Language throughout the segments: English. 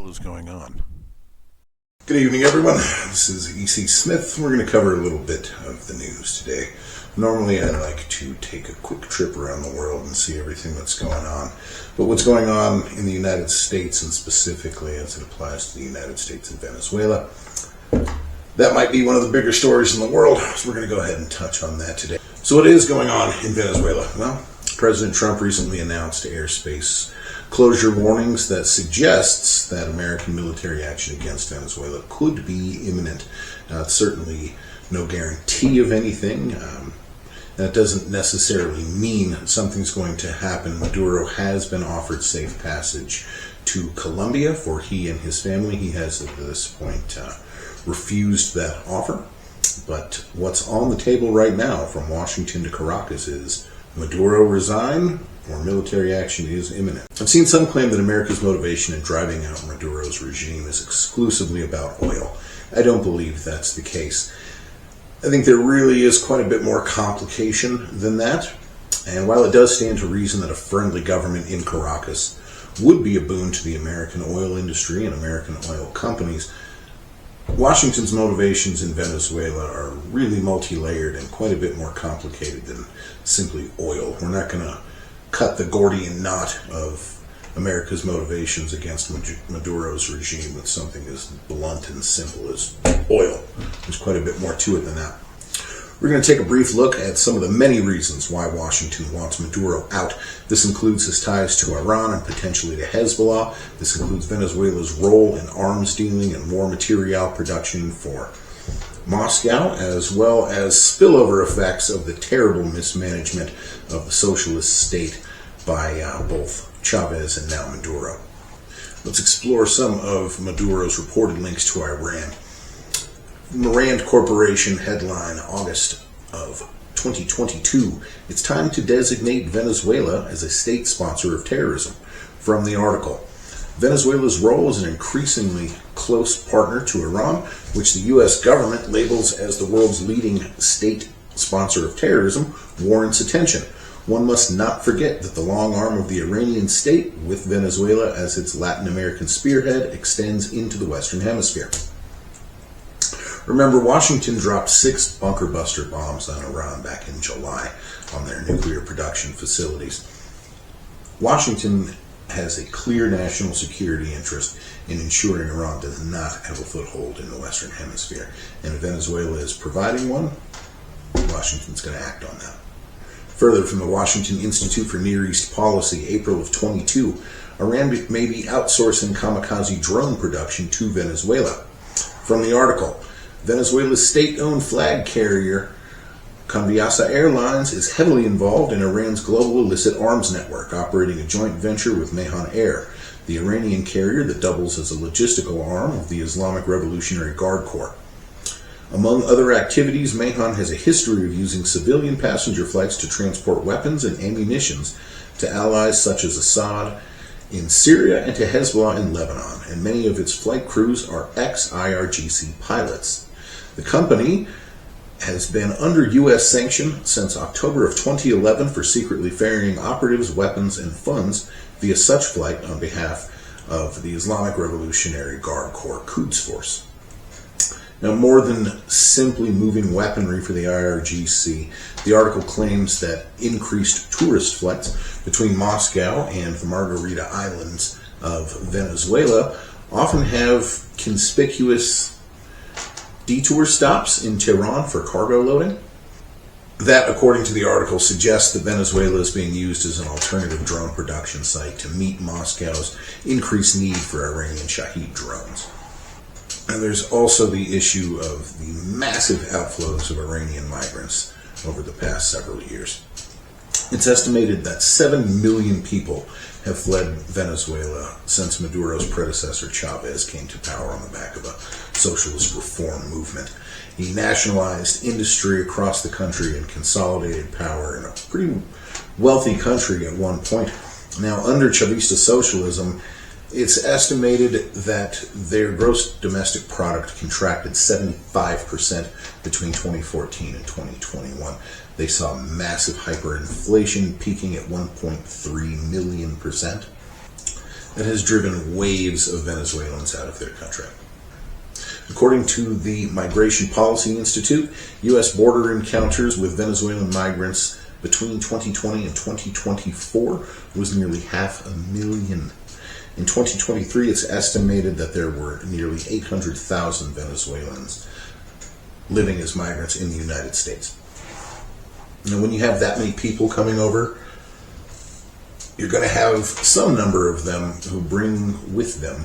hell is going on? Good evening, everyone. This is E.C. Smith. We're going to cover a little bit of the news today. Normally, I like to take a quick trip around the world and see everything that's going on. But what's going on in the United States, and specifically as it applies to the United States and Venezuela, that might be one of the bigger stories in the world. So we're going to go ahead and touch on that today. So what is going on in Venezuela? Well, President Trump recently announced airspace closure warnings that suggests that American military action against Venezuela could be imminent. Now, it's certainly no guarantee of anything. That doesn't necessarily mean something's going to happen. Maduro has been offered safe passage to Colombia for he and his family. He has at this point refused that offer. But what's on the table right now from Washington to Caracas is Maduro resign or military action is imminent. I've seen some claim that America's motivation in driving out Maduro's regime is exclusively about oil. I don't believe that's the case. I think there really is quite a bit more complication than that. And while it does stand to reason that a friendly government in Caracas would be a boon to the American oil industry and American oil companies, Washington's motivations in Venezuela are really multi-layered and quite a bit more complicated than simply oil. We're not going to cut the Gordian knot of America's motivations against Maduro's regime with something as blunt and simple as oil. There's quite a bit more to it than that. We're going to take a brief look at some of the many reasons why Washington wants Maduro out. This includes his ties to Iran and potentially to Hezbollah. This includes Venezuela's role in arms dealing and war material production for Moscow, as well as spillover effects of the terrible mismanagement of the socialist state by both Chavez and now Maduro. Let's explore some of Maduro's reported links to Iran. Rand Corporation headline, August of 2022, it's time to designate Venezuela as a state sponsor of terrorism. From the article, Venezuela's role as an increasingly close partner to Iran, which the U.S. government labels as the world's leading state sponsor of terrorism, warrants attention. One must not forget that the long arm of the Iranian state, with Venezuela as its Latin American spearhead, extends into the Western Hemisphere. Remember, Washington dropped 6 bunker buster bombs on Iran back in July on their nuclear production facilities. Washington has a clear national security interest in ensuring Iran does not have a foothold in the Western Hemisphere. And if Venezuela is providing one, Washington's going to act on that. Further, from the Washington Institute for Near East Policy, April of 22, Iran may be outsourcing kamikaze drone production to Venezuela. From the article, Venezuela's state-owned flag carrier Conviasa Airlines is heavily involved in Iran's global illicit arms network, operating a joint venture with Mehan Air, the Iranian carrier that doubles as a logistical arm of the Islamic Revolutionary Guard Corps. Among other activities, Mehan has a history of using civilian passenger flights to transport weapons and ammunitions to allies such as Assad in Syria and to Hezbollah in Lebanon, and many of its flight crews are ex-IRGC pilots. The company has been under U.S. sanction since October of 2011 for secretly ferrying operatives, weapons, and funds via such flight on behalf of the Islamic Revolutionary Guard Corps Quds Force. Now, more than simply moving weaponry for the IRGC, the article claims that increased tourist flights between Moscow and the Margarita Islands of Venezuela often have conspicuous detour stops in Tehran for cargo loading. That, according to the article, suggests that Venezuela is being used as an alternative drone production site to meet Moscow's increased need for Iranian Shahed drones. And there's also the issue of the massive outflows of Iranian migrants over the past several years. It's estimated that 7 million people have fled Venezuela since Maduro's predecessor Chavez came to power on the back of a socialist reform movement. He nationalized industry across the country and consolidated power in a pretty wealthy country at one point. Now, under Chavista socialism, it's estimated that their gross domestic product contracted 75% between 2014 and 2021. They saw massive hyperinflation peaking at 1.3 million%. that has driven waves of Venezuelans out of their country. According to the Migration Policy Institute, U.S. border encounters with Venezuelan migrants between 2020 and 2024 was nearly 500,000. In 2023, it's estimated that there were nearly 800,000 Venezuelans living as migrants in the United States. Now, when you have that many people coming over, you're going to have some number of them who bring with them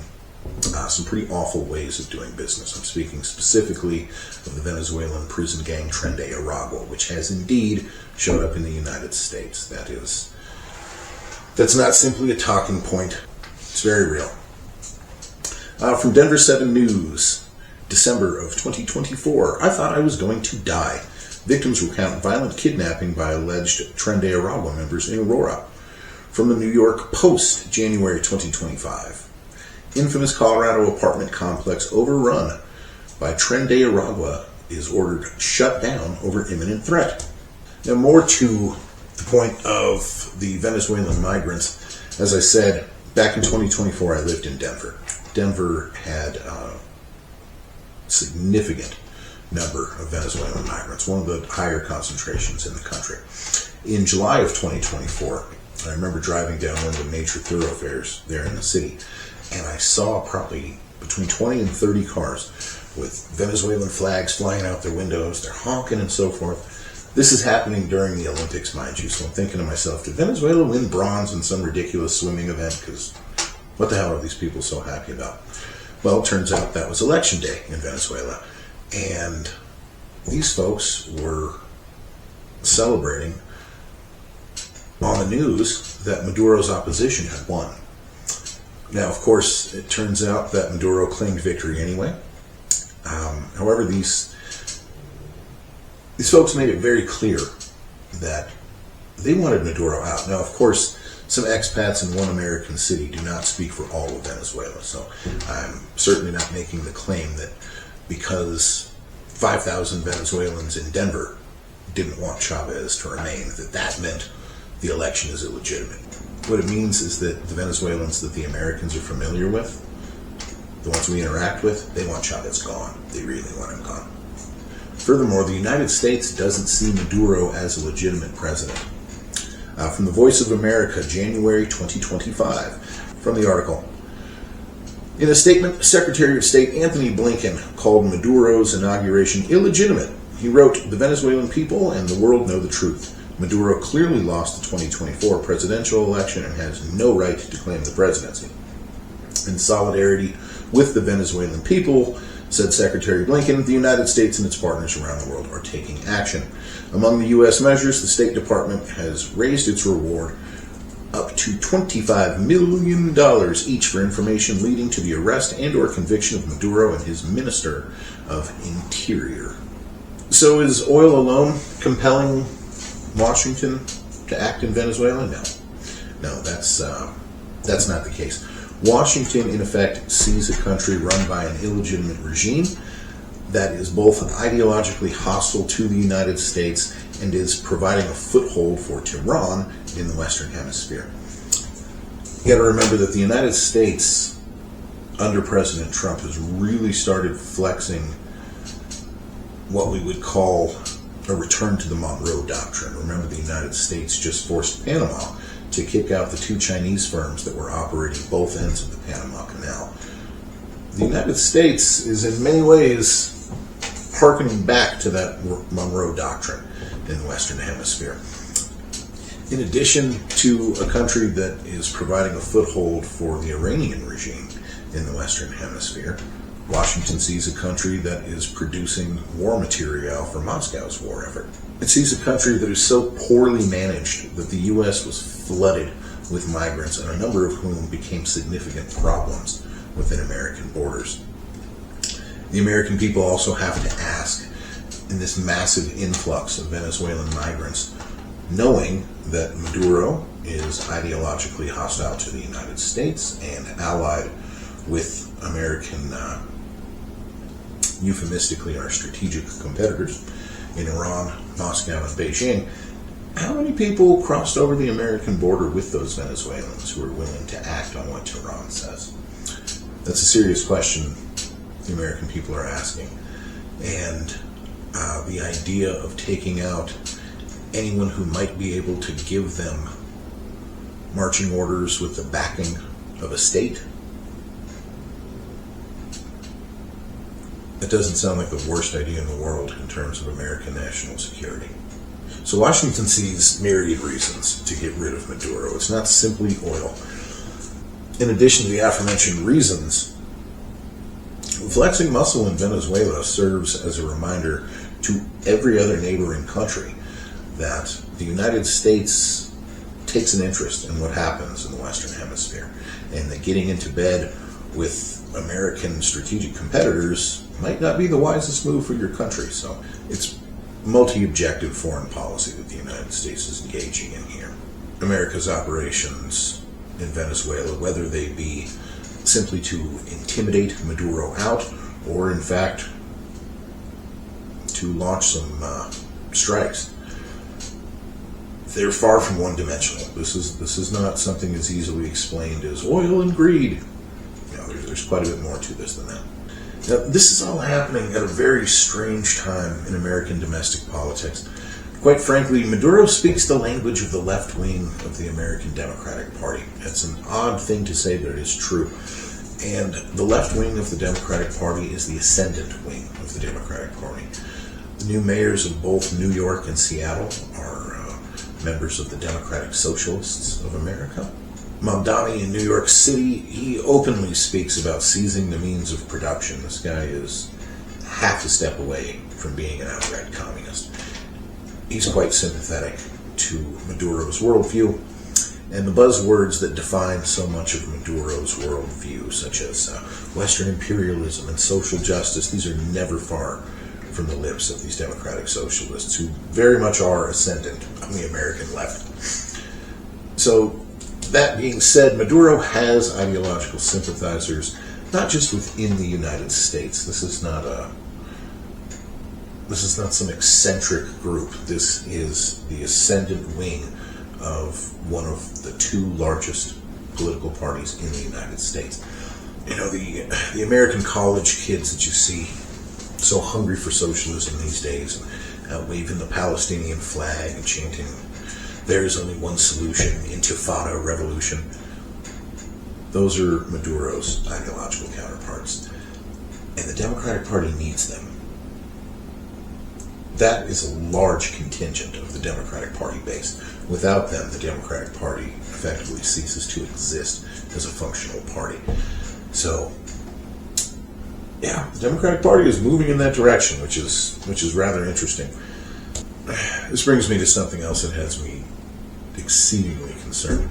some pretty awful ways of doing business. I'm speaking specifically of the Venezuelan prison gang Tren de Aragua, which has indeed showed up in the United States. That's not simply a talking point. It's very real. From Denver 7 News, December of 2024, I thought I was going to die. Victims recount violent kidnapping by alleged Tren de Aragua members in Aurora. From the New York Post, January 2025. Infamous Colorado apartment complex overrun by Tren de Aragua is ordered shut down over imminent threat. Now, more to the point of the Venezuelan migrants, as I said, back in 2024 I lived in Denver. Denver had a significant number of Venezuelan migrants, one of the higher concentrations in the country. In July of 2024, I remember driving down one of the major thoroughfares there in the city, and I saw probably between 20 and 30 cars with Venezuelan flags flying out their windows. They're honking and so forth. This is happening during the Olympics, mind you, so I'm thinking to myself, did Venezuela win bronze in some ridiculous swimming event? Because what the hell are these people so happy about? Well, it turns out that was election day in Venezuela, and these folks were celebrating on the news that Maduro's opposition had won. Now, of course, it turns out that Maduro claimed victory anyway. However, these folks made it very clear that they wanted Maduro out. Now, of course, some expats in one American city do not speak for all of Venezuela, so I'm certainly not making the claim that because 5,000 Venezuelans in Denver didn't want Chavez to remain, that meant the election is illegitimate. What it means is that the Venezuelans that the Americans are familiar with, the ones we interact with, they want Chavez gone. They really want him gone. Furthermore, the United States doesn't see Maduro as a legitimate president. From the Voice of America, January 2025, from the article. In a statement, Secretary of State Anthony Blinken called Maduro's inauguration illegitimate. He wrote, "The Venezuelan people and the world know the truth. Maduro clearly lost the 2024 presidential election and has no right to claim the presidency. In solidarity with the Venezuelan people," said Secretary Blinken, "the United States and its partners around the world are taking action. Among the U.S. measures, the State Department has raised its reward up to $25 million each for information leading to the arrest and or conviction of Maduro and his Minister of Interior." So is oil alone compelling Washington to act in Venezuela? No, that's not the case. Washington, in effect, sees a country run by an illegitimate regime that is both ideologically hostile to the United States and is providing a foothold for Tehran in the Western Hemisphere. You got to remember that the United States, under President Trump, has really started flexing what we would call a return to the Monroe Doctrine. Remember, the United States just forced Panama to kick out the two Chinese firms that were operating both ends of the Panama Canal. The United States is in many ways hearkening back to that Monroe Doctrine in the Western Hemisphere. In addition to a country that is providing a foothold for the Iranian regime in the Western Hemisphere, Washington sees a country that is producing war material for Moscow's war effort. It sees a country that is so poorly managed that the U.S. was flooded with migrants, and a number of whom became significant problems within American borders. The American people also have to ask, in this massive influx of Venezuelan migrants, knowing that Maduro is ideologically hostile to the United States and allied with American, euphemistically, our strategic competitors in Iran, Moscow, and Beijing, how many people crossed over the American border with those Venezuelans who are willing to act on what Tehran says? That's a serious question the American people are asking. And the idea of taking out anyone who might be able to give them marching orders with the backing of a state, that doesn't sound like the worst idea in the world in terms of American national security. So Washington sees myriad reasons to get rid of Maduro. It's not simply oil. In addition to the aforementioned reasons, flexing muscle in Venezuela serves as a reminder to every other neighboring country that the United States takes an interest in what happens in the Western Hemisphere, and that getting into bed with American strategic competitors might not be the wisest move for your country. So it's multi-objective foreign policy that the United States is engaging in here. America's operations in Venezuela, whether they be simply to intimidate Maduro out, or in fact to launch some strikes, they're far from one-dimensional. This is not something as easily explained as oil and greed. There's quite a bit more to this than that. Now, this is all happening at a very strange time in American domestic politics. Quite frankly, Maduro speaks the language of the left wing of the American Democratic Party. It's an odd thing to say, but it is true. And the left wing of the Democratic Party is the ascendant wing of the Democratic Party. The new mayors of both New York and Seattle are members of the Democratic Socialists of America. Mamdani in New York City, he openly speaks about seizing the means of production. This guy is half a step away from being an outright communist. He's quite sympathetic to Maduro's worldview, and the buzzwords that define so much of Maduro's worldview, such as Western imperialism and social justice, these are never far from the lips of these democratic socialists, who very much are ascendant on the American left. So, that being said, Maduro has ideological sympathizers, not just within the United States. This is not some eccentric group. This is the ascendant wing of one of the two largest political parties in the United States. You know, the American college kids that you see so hungry for socialism these days, waving the Palestinian flag and chanting, "There's only one solution, Intifada revolution." Those are Maduro's ideological counterparts. And the Democratic Party needs them. That is a large contingent of the Democratic Party base. Without them, the Democratic Party effectively ceases to exist as a functional party. So, yeah, the Democratic Party is moving in that direction, which is rather interesting. This brings me to something else that has me exceedingly concerned.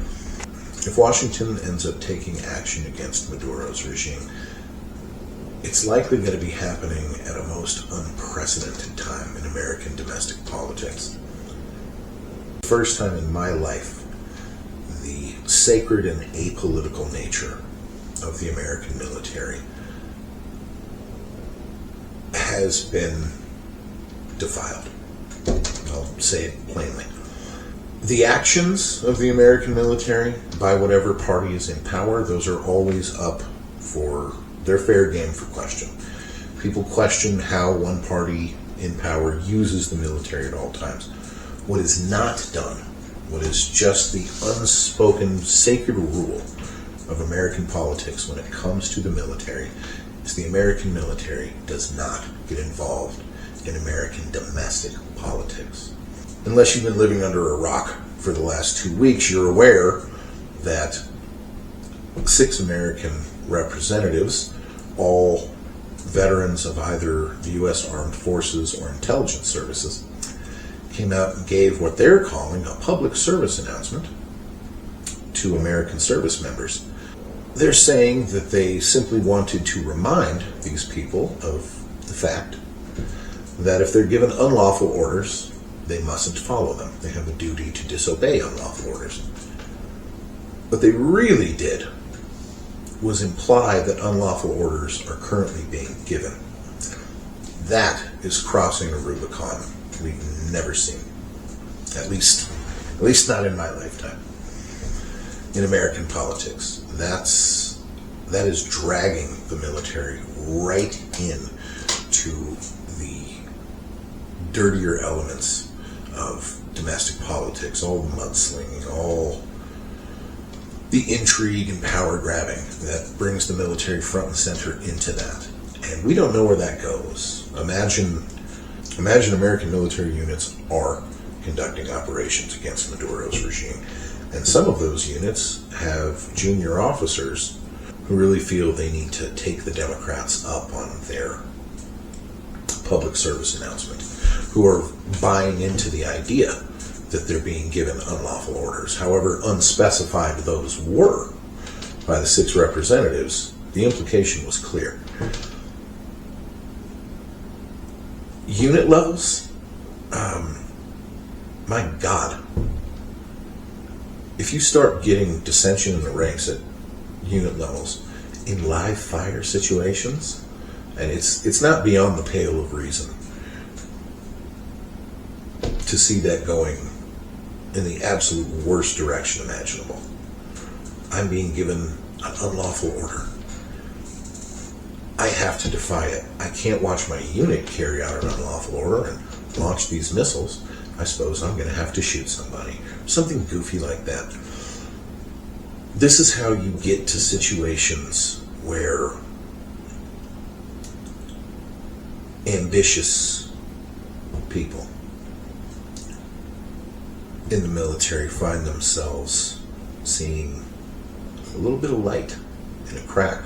If Washington ends up taking action against Maduro's regime, it's likely going to be happening at a most unprecedented time in American domestic politics. The first time in my life, the sacred and apolitical nature of the American military has been defiled. I'll say it plainly. The actions of the American military, by whatever party is in power, those are always up for their fair game for question. People question how one party in power uses the military at all times. What is not done, what is just the unspoken sacred rule of American politics when it comes to the military, is the American military does not get involved in American domestic politics. Unless you've been living under a rock for the last 2 weeks, you're aware that 6 American representatives, all veterans of either the U.S. Armed Forces or intelligence services, came out and gave what they're calling a public service announcement to American service members. They're saying that they simply wanted to remind these people of the fact that if they're given unlawful orders, they mustn't follow them. They have a duty to disobey unlawful orders. What they really did was imply that unlawful orders are currently being given. That is crossing a Rubicon we've never seen. At least not in my lifetime. In American politics, that is dragging the military right in to the dirtier elements of domestic politics, all the mudslinging, all the intrigue and power grabbing that brings the military front and center into that. And we don't know where that goes. Imagine American military units are conducting operations against Maduro's regime. And some of those units have junior officers who really feel they need to take the Democrats up on their public service announcement, who are buying into the idea that they're being given unlawful orders. However unspecified those were by the 6 representatives, the implication was clear. Unit levels? My God. If you start getting dissension in the ranks at unit levels in live fire situations, and it's not beyond the pale of reason to see that going in the absolute worst direction imaginable. I'm being given an unlawful order. I have to defy it. I can't watch my unit carry out an unlawful order and launch these missiles. I suppose I'm going to have to shoot somebody. Something goofy like that. This is how you get to situations where ambitious people in the military find themselves seeing a little bit of light in a crack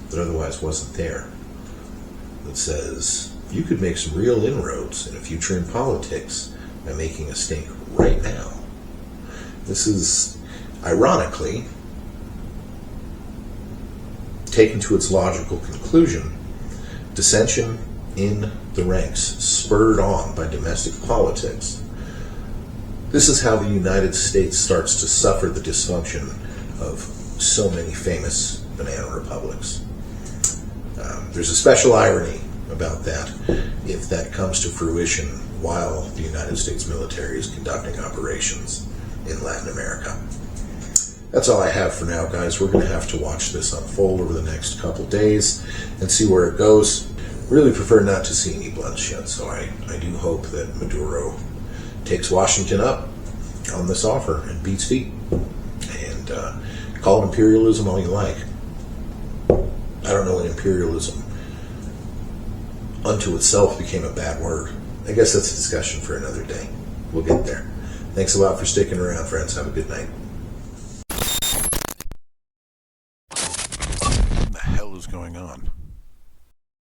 that otherwise wasn't there. That says, you could make some real inroads in a future in politics by making a stink right now. This is, ironically, taken to its logical conclusion, dissension in the ranks, spurred on by domestic politics. This is how the United States starts to suffer the dysfunction of so many famous banana republics. There's a special irony about that if that comes to fruition while the United States military is conducting operations in Latin America. That's all I have for now, guys. We're going to have to watch this unfold over the next couple days and see where it goes. Really prefer not to see any bloodshed, so I do hope that Maduro takes Washington up on this offer and beats feet. And call it imperialism all you like. I don't know when imperialism unto itself became a bad word. I guess that's a discussion for another day. We'll get there. Thanks a lot for sticking around, friends. Have a good night. What the hell is going on?